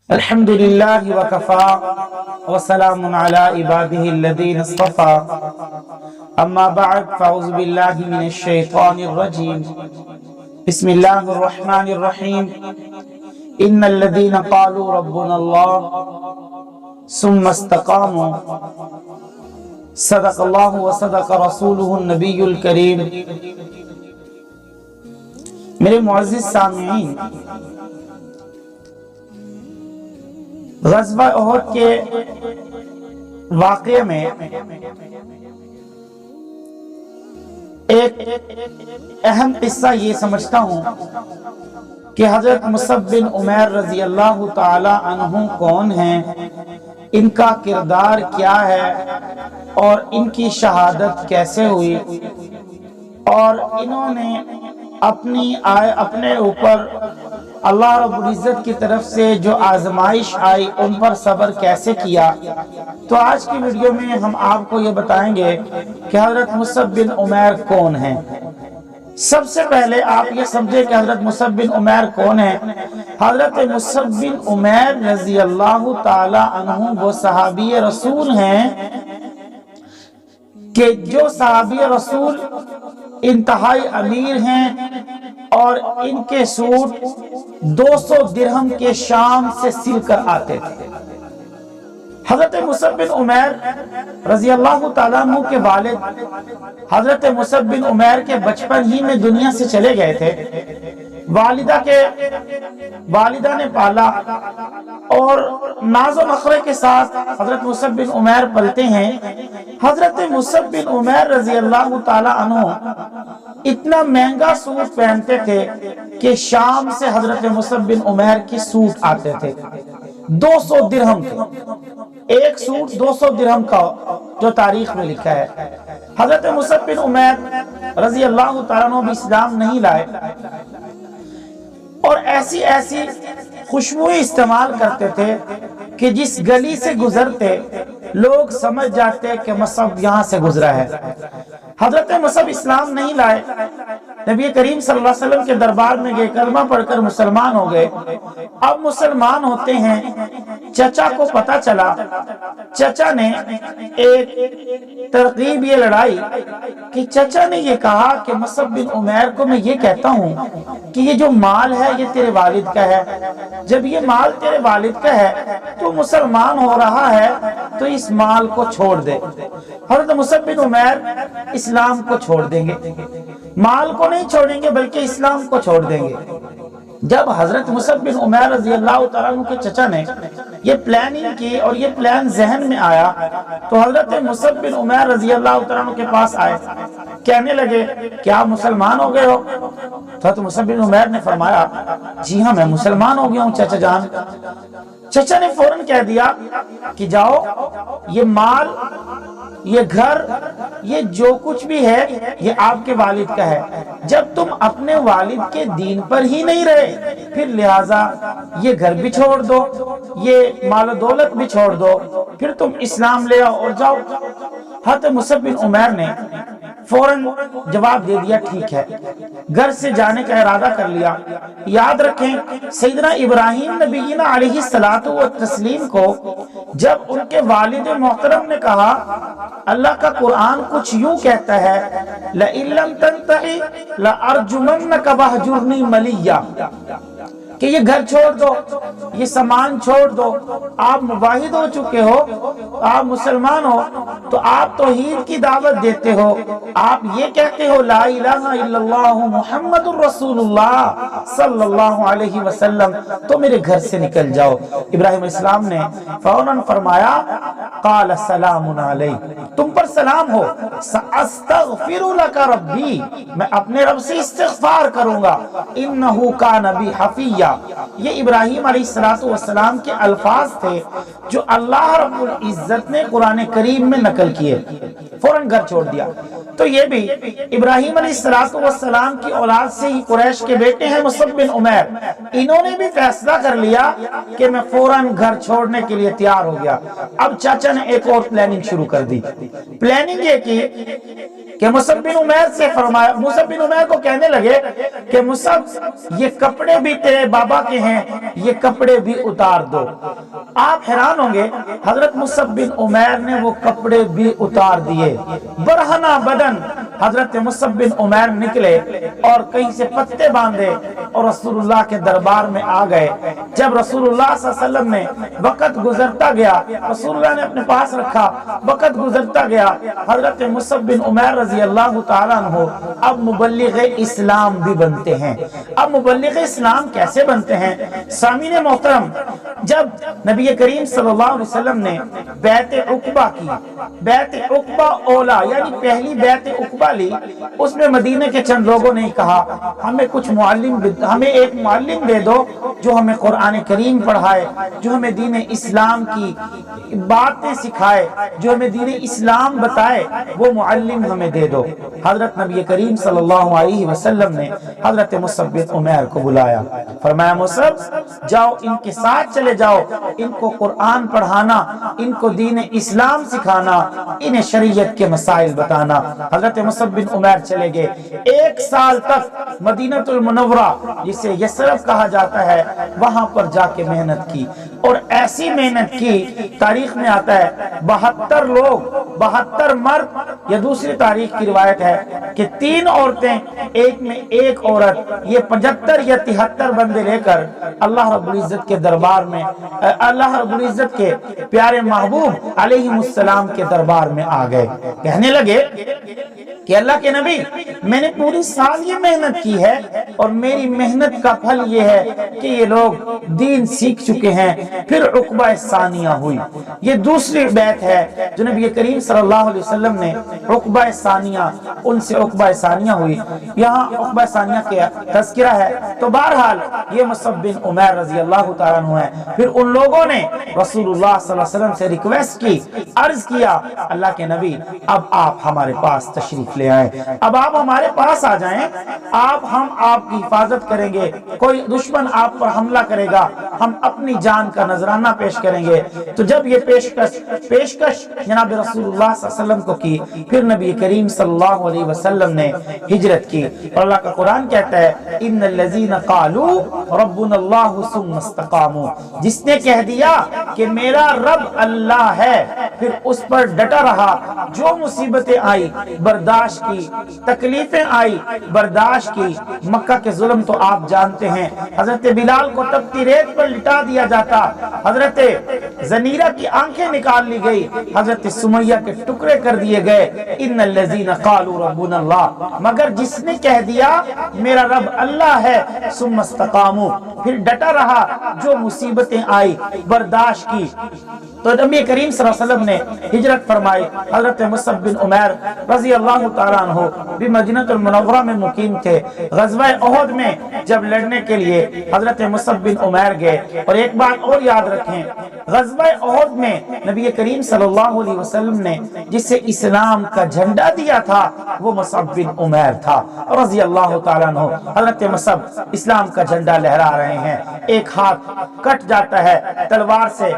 الحمد للہ وکفا وسلام علی عباده الذین اصطفى اما بعد فاعوذ باللہ من الشیطان الرجیم بسم اللہ الرحمن الرحیم ان الذین قالوا ربنا اللہ ثم استقاموا صدق اللہ وصدق رسولہ النبی الکریم۔ میرے معزز سامعین، غزوہ احد کے واقعے میں ایک اہم قصہ یہ سمجھتا ہوں کہ حضرت مصعب بن عمیر رضی اللہ تعالی عنہ کون ہیں، ان کا کردار کیا ہے اور ان کی شہادت کیسے ہوئی، اور انہوں نے اپنے اوپر اللہ رب العزت کی طرف سے جو آزمائش آئی ان پر صبر کیسے کیا۔ تو آج کی ویڈیو میں ہم آپ کو یہ بتائیں گے کہ حضرت مصعب بن عمیر کون ہیں۔ سب سے پہلے آپ یہ سمجھے کہ حضرت مصعب بن عمیر کون ہیں۔ حضرت مصعب بن عمیر رضی اللہ تعالی عنہ وہ صحابی رسول ہیں کہ جو صحابی رسول انتہائی امیر ہیں، اور ان کے سوٹ 200 درہم کے شام سے سل کر آتے تھے۔ حضرت مصعب بن عمیر رضی اللہ تعالیٰ عنہ کے والد حضرت مصعب بن عمیر کے بچپن ہی میں دنیا سے چلے گئے تھے۔ والدہ نے پالا اور ناز و نخرے کے ساتھ حضرت مصعب بن عمیر پلتے ہیں۔ حضرت مصعب بن عمیر رضی اللہ تعالی عنہ اتنا مہنگا سوٹ پہنتے تھے کہ شام سے حضرت مصعب بن عمیر کی سوٹ آتے تھے 200 درہم کے، ایک سوٹ 200 درہم کا، جو تاریخ میں لکھا ہے۔ حضرت مصعب بن عمیر رضی اللہ تعالیٰ عنہ بھی اسلام نہیں لائے، اور ایسی خوشبوئیں استعمال کرتے تھے کہ جس گلی سے گزرتے لوگ سمجھ جاتے کہ مصعب یہاں سے گزرا ہے۔ حضرت مصعب اسلام نہیں لائے، نبی کریم صلی اللہ علیہ وسلم کے دربار میں گئے، کلمہ پڑھ کر مسلمان ہو گئے۔ اب مسلمان ہوتے ہیں، چچا کو پتا چلا، چچا نے ایک ترغیب یہ لڑائی کہ چچا نے یہ کہا کہ مصعب بن عمیر کو میں یہ کہتا ہوں کہ یہ جو مال ہے یہ تیرے والد کا ہے، جب یہ مال تیرے والد کا ہے تو مسلمان ہو رہا ہے تو اس مال کو چھوڑ دے۔ حضرت مصعب بن عمیر اسلام کو چھوڑ دیں گے، مال کو نہیں چھوڑیں گے بلکہ اسلام کو چھوڑ دیں گے۔ جب حضرت مصعب بن عمیر رضی اللہ تعالیٰ عنہ کے چچا نے یہ پلاننگ کی اور یہ پلان ذہن میں آیا تو حضرت مصعب بن عمیر رضی اللہ تعالیٰ عنہ کے پاس آئے، کہنے لگے کیا مسلمان ہو گئے ہو؟ تو حضرت مصعب بن عمیر نے فرمایا جی ہاں میں مسلمان ہو گیا ہوں چچا جان۔ چچا نے فوراً کہہ دیا کہ جاؤ، یہ مال، یہ گھر، یہ جو کچھ بھی ہے یہ آپ کے والد کا ہے، جب تم اپنے والد کے دین پر ہی نہیں رہے پھر لہٰذا یہ گھر بھی چھوڑ دو، یہ مال و دولت بھی چھوڑ دو، پھر تم اسلام لے آؤ اور جاؤ۔ حضرت مصعب بن عمیر نے فوراً جواب دے دیا ٹھیک ہے، گھر سے جانے کا ارادہ کر لیا۔ یاد رکھیں سیدنا ابراہیم نبینا علیہ الصلوۃ والتسلیم کو جب ان کے والد محترم نے کہا، اللہ کا قرآن کچھ یوں کہتا ہے لَإِن لَّمْ تَنْتَهِ لَأَرْجُمَنَّكَ وَاهْجُرْنِي مَلِيًّا، کہ یہ گھر چھوڑ دو، یہ سامان چھوڑ دو، آپ مباحد ہو چکے ہو، آپ مسلمان ہو تو آپ توحید کی دعوت دیتے ہو، آپ یہ کہتے ہو لا الہ الا اللہ محمد الرسول اللہ صلی اللہ علیہ وسلم، تو میرے گھر سے نکل جاؤ۔ ابراہیم علیہ السلام نے فوراً فرمایا قال سلام علیک، تم پر سلام ہو، سأستغفر لک ربی، میں اپنے رب سے استغفار کروں گا، انہ کان بی حفیہ۔ یہ ابراہیم علیہ السلام کے الفاظ تھے جو اللہ رب العزت نے قرآن کریم میں نقل کیے۔ فوراً گھر چھوڑ دیا۔ تو یہ بھی ابراہیم علیہ السلام کی اولاد سے ہی قریش کے بیٹے ہیں مصعب بن عمیر، انہوں نے بھی فیصلہ کر لیا کہ میں فوراً گھر چھوڑنے کے لیے تیار ہو گیا۔ اب چاچا نے ایک اور پلاننگ شروع کر دی۔ پلاننگ یہ کی کہ مصعب بن عمیر سے فرمایا، مصعب بن عمیر کو کہنے لگے کہ مصعب یہ کپڑے بھی تیرے بابا کے ہیں، یہ کپڑے بھی اتار دو۔ آپ حیران ہوں گے، حضرت مصعب بن عمیر نے وہ کپڑے بھی اتار دیے۔ برہنہ بدن حضرت مصعب بن عمیر نکلے اور کہیں سے پتے باندھے اور رسول اللہ کے دربار میں آ گئے۔ جب رسول اللہ صلی اللہ علیہ وسلم نے وقت گزرتا گیا، رسول اللہ نے اپنے پاس رکھا، وقت گزرتا گیا، حضرت مصعب بن عمیر رضی اللہ تعالیٰ عنہ اب مبلغ اسلام بھی بنتے ہیں۔ اب مبلغ اسلام کیسے بنتے ہیں؟ سامعین محترم، جب نبی کریم صلی اللہ علیہ وسلم نے بیعت عقبہ کی، بیعت عقبہ اولا یعنی پہلی بیعت عقبہ لی، اس میں مدینے کے چند لوگوں نے کہا ہمیں کچھ معلم، ہمیں ایک معلم دے دو جو ہمیں قرآن کریم پڑھائے، جو ہمیں دین اسلام کی باتیں سکھائے، جو ہمیں دین اسلام بتائے، وہ معلم ہمیں دے دو۔ حضرت نبی کریم صلی اللہ علیہ وسلم نے حضرت مصعب بن عمیر کو بلایا، فرمایا مصعب جاؤ ان کے ساتھ چلے جاؤ، ان کو قرآن پڑھانا، ان کو دین اسلام سکھانا، انہیں شریعت کے مسائل بتانا۔ حضرت مصعب بن عمیر چلے گئے، 1 سال تک مدینہ المنورہ جسے یثرب کہا جاتا ہے وہاں پر جا کے محنت کی، اور ایسی محنت کی، تاریخ میں آتا ہے 72 لوگ، 72 مرد، یا دوسری تاریخ کی روایت ہے کہ 3 عورتیں، ایک میں ایک عورت، یہ 75 یا 73 بندے لے کر اللہ رب العزت کے دربار میں، اللہ رب العزت کے پیارے محبوب علیہ السلام کے دربار میں آ گئے۔ کہنے لگے کہ اللہ کے نبی میں نے پوری سال یہ محنت کی ہے اور میری محنت کا پھل یہ ہے کہ یہ لوگ دین سیکھ چکے ہیں۔ پھر عقبہ ثانیہ ہوئی، یہ دوسری بیعت ہے جو نبی کریم صلی اللہ علیہ وسلم نے عقبہ ثانیہ، ان سے عقبہ ثانیہ ہوئی۔ یہاں عقبہ ثانیہ کا تذکرہ ہے، تو بہرحال یہ مصعب بن عمیر رضی اللہ تعالیٰ عنہ ہے۔ پھر ان لوگوں نے رسول اللہ صلی اللہ علیہ وسلم سے ریکویسٹ کی، عرض کیا اللہ کے نبی اب آپ ہمارے پاس تشریف لے آئیں، اب آپ ہمارے پاس آ جائیں، ہم آپ کی حفاظت کریں گے، کوئی دشمن آپ پر حملہ کرے گا ہم اپنی جان کا نذرانہ پیش کریں گے۔ تو جب یہ پیشکش جناب رسول اللہ صلی اللہ علیہ وسلم کو کی، پھر نبی کریم صلی اللہ علیہ وسلم نے ہجرت کی، اور اللہ کا قرآن کہتا ہے ان الذین قالوا ربنا اللہ ثم استقاموا، جس نے کہہ دیا کہ میرا رب اللہ ہے، پھر اس پر ڈٹا رہا، جو مصیبتیں آئی برداشت کی، تکلیفیں آئی برداشت کی۔ مکہ کے ظلم تو آپ جانتے ہیں، حضرت بلال کو تپتی ریت پر لٹا دیا جاتا، حضرت زنیرہ کی آنکھیں نکال لی گئی، حضرت سمیہ کے ٹکڑے کر دیے گئے۔ ان الذین قالوا ربنا اللہ، مگر جس نے کہہ دیا میرا رب اللہ ہے، ثم استقاموا، پھر ڈٹا رہا، جو مصیبتیں آئی برداشت کی۔ تو نبی کریم صلی اللہ علیہ وسلم نے ہجرت فرمائی، حضرت مصعب بن عمیر رضی اللہ تعالیٰ عنہ بھی مدینہ المنورہ میں مقیم تھے۔ غزوہ احد میں جب لڑنے کے لیے حضرت مصعب بن عمیر گئے، اور ایک بات اور یاد رکھیں، غزوہ احد میں نبی کریم صلی اللہ علیہ وسلم نے جسے اسلام کا جھنڈا دیا تھا وہ مصعب بن عمیر تھا رضی اللہ تعالیٰ عنہ۔ حضرت مصعب اسلام کا جھنڈا لہرا رہے ہیں، ایک ہاتھ کٹ جاتا ہے تلوار سے،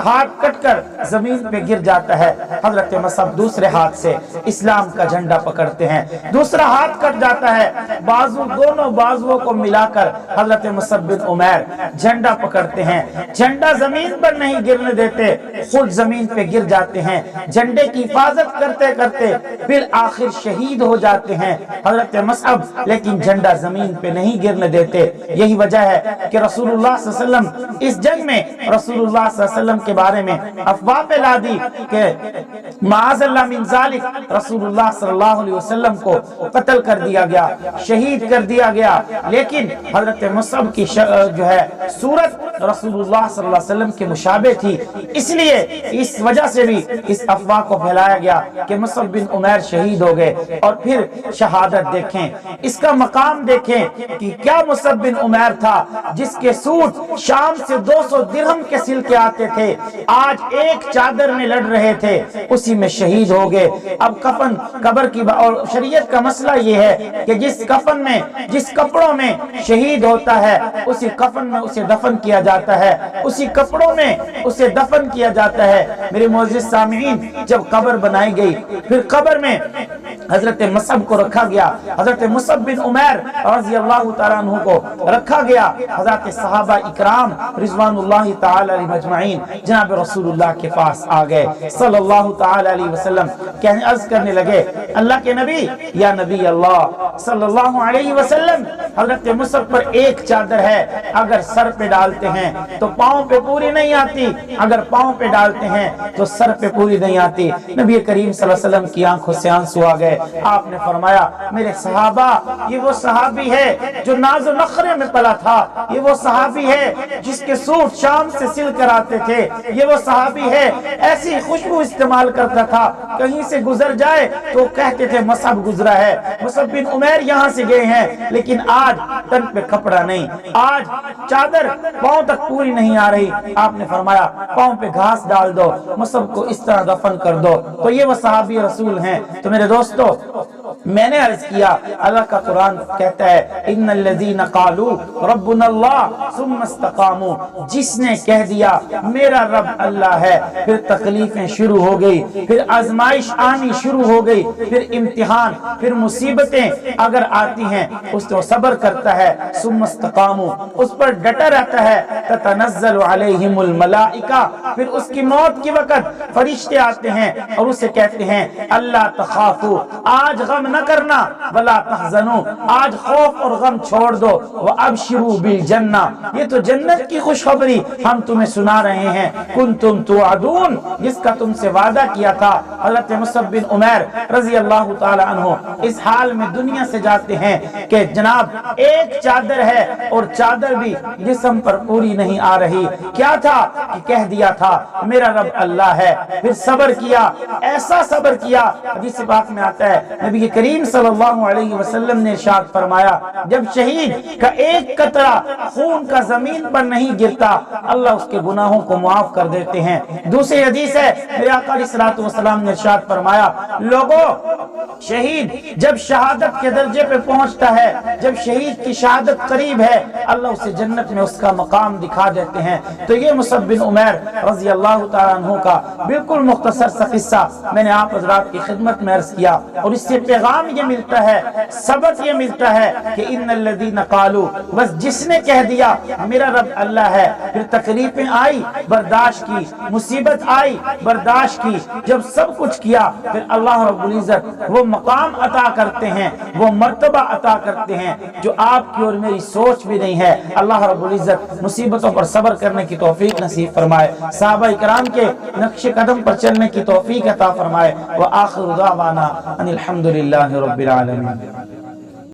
ہاتھ کٹ کر زمین پہ گر جاتا ہے، حضرت مصعب دوسرے ہاتھ سے اسلام کا جھنڈا پکڑتے ہیں، دوسرا ہاتھ کٹ جاتا ہے، بازو، دونوں بازوؤں کو ملا کر حضرت مصعب بن عمیر جھنڈا پکڑتے ہیں، جھنڈا زمین پر نہیں گرنے دیتے، خود زمین پہ گر جاتے ہیں، جھنڈے کی حفاظت کرتے کرتے پھر آخر شہید ہو جاتے ہیں حضرت مصعب، لیکن جھنڈا زمین پہ نہیں گرنے دیتے۔ یہی وجہ ہے کہ رسول اللہ صلی اللہ علیہ وسلم اس جنگ میں رسول اللہ صلی اللہ علیہ وسلم کے بارے میں افواہ پھیلا دی کہ معاذ اللہ من ذالک، رسول اللہ صلی اللہ علیہ وسلم کو قتل کر دیا گیا، شہید کر دیا گیا، لیکن حضرت مصعب کی جو ہے صورت رسول اللہ صلی اللہ علیہ وسلم کے مشابہ تھی، اس لیے اس وجہ سے بھی اس افواہ کو پھیلایا گیا کہ مصعب بن عمیر شہید ہو گئے۔ اور پھر شہادت دیکھیں، اس کا مقام دیکھیں کہ کیا مصعب بن عمیر تھا جس کے سوٹ شام سے 200 درہم کے سل کے آتے تھے، آج ایک چادر میں لڑ رہے تھے، اسی میں شہید ہو گئے۔ اب کفن قبر کی اور شریعت کا مسئلہ یہ ہے کہ جس کفن میں، جس کپڑوں میں شہید ہوتا ہے اسی کفن میں اسے دفن کیا جاتا ہے، اسی کپڑوں میں اسے دفن کیا جاتا ہے۔ میرے معزز سامعین، جب قبر بنائی گئی، پھر قبر میں حضرت مصعب کو رکھا گیا، حضرت مصعب بن عمیر رضی اللہ تعالیٰ عنہ کو رکھا گیا، حضرت صحابہ اکرام رضوان اللہ تعالی علیہ مجمعین جناب رسول اللہ کے پاس آ گئے صلی اللہ تعالی علیہ وسلم، کہنے عرض کرنے لگے اللہ کے نبی یا نبی اللہ صلی اللہ علیہ وسلم، حضرت مصعب پر ایک چادر ہے، اگر سر پہ ڈالتے ہیں تو پاؤں پہ پوری نہیں آتی، اگر پاؤں پہ ڈالتے ہیں تو سر پہ پوری نہیں آتی۔ نبی کریم صلی اللہ علیہ وسلم کی آنکھوں سے آنسو آ گئے، آپ نے فرمایا میرے صحابہ، یہ وہ صحابی ہے جو ناز و نخرے میں پلا تھا، یہ وہ صحابی ہے جس کے سوٹ شام سے سل کر آتے تھے، یہ وہ صحابی ہے ایسی خوشبو استعمال کرتا تھا، کہیں سے گزر جائے تو کہتے تھے مصعب گزرا ہے، مصعب بن عمیر یہاں سے گئے ہیں، لیکن آج تن پہ کپڑا نہیں، آج چادر پاؤں تک پوری نہیں آ رہی۔ آپ نے فرمایا پاؤں پہ گھاس ڈال دو، مصعب کو اس طرح دفن کر دو، تو یہ وہ صحابی رسول ہیں۔ تو میرے دوستو، میں نے عرض کیا اللہ کا قرآن کہتا ہے ان الذین قالوا ربنا اللہ ثم استقاموا، جس نے کہہ دیا میرا رب اللہ ہے، پھر تکلیفیں شروع ہو گئی، پھر آزمائش آنی شروع ہو گئی، پھر امتحان، پھر مصیبتیں اگر آتی ہیں اس تو صبر کرتا ہے، ثم استقاموا اس پر ڈٹا رہتا ہے، تتنزل علیہم الملائکہ، پھر اس کی موت کے وقت فرشتے آتے ہیں اور اسے کہتے ہیں اللہ تخافوا، آج غم نہ کرنا، ولا تحزنوا، آج خوف اور غم چھوڑ دو، وابشروا بالجنہ، یہ تو جنت کی خوشخبری ہم تمہیں سنا رہے ہیں، کنتم توعدون، جس کا تم سے وعدہ کیا تھا۔ حضرت مصعب بن عمیر رضی اللہ تعالی عنہ اس حال میں دنیا سے جاتے ہیں کہ جناب ایک چادر ہے اور چادر بھی جسم پر پوری نہیں آ رہی، کیا تھا کہ کہہ دیا تھا میرا رب اللہ ہے، پھر صبر کیا، ایسا صبر کیا، حدیث پاک میں آتا ہے نبی کریم صلی اللہ علیہ وسلم نے ارشاد فرمایا جب شہید کا ایک قطرہ خون کا زمین پر نہیں گرتا اللہ اس کے گناہوں کو معاف کر دیتے ہیں۔ دوسری حدیث ہے میرے آقا علیہ الصلوۃ والسلام نے ارشاد فرمایا لوگوں، شہید جب شہادت کے درجے پہ پہنچتا ہے، جب شہید کی شہادت قریب ہے، اللہ اسے جنت میں اس کا مقام دکھا دیتے ہیں۔ تو یہ مصعب بن عمیر رضی اللہ تعالیٰ عنہ کا بالکل مختصر سا قصہ میں نے آپ حضرات کی خدمت میں عرض کیا، اور اس سے پیغام یہ ملتا ہے، سبق یہ ملتا ہے کہ ان الذین قالوا، بس جس نے کہہ دیا میرا رب اللہ ہے، پھر تکلیفیں آئی برداشت کی، مصیبت آئی برداشت کی، جب سب کچھ کیا پھر اللہ رب العزت وہ مقام عطا کرتے ہیں، وہ مرتبہ عطا کرتے ہیں جو آپ کی اور میری سوچ بھی نہیں ہے۔ اللہ رب العزت مصیبتوں پر صبر کرنے کی توفیق نصیب فرمائے، صحابہ کرام کے نقش قدم پر چلنے کی توفیق عطا فرمائے، وآخر دعوانا ان الحمد للہ رب العالمین۔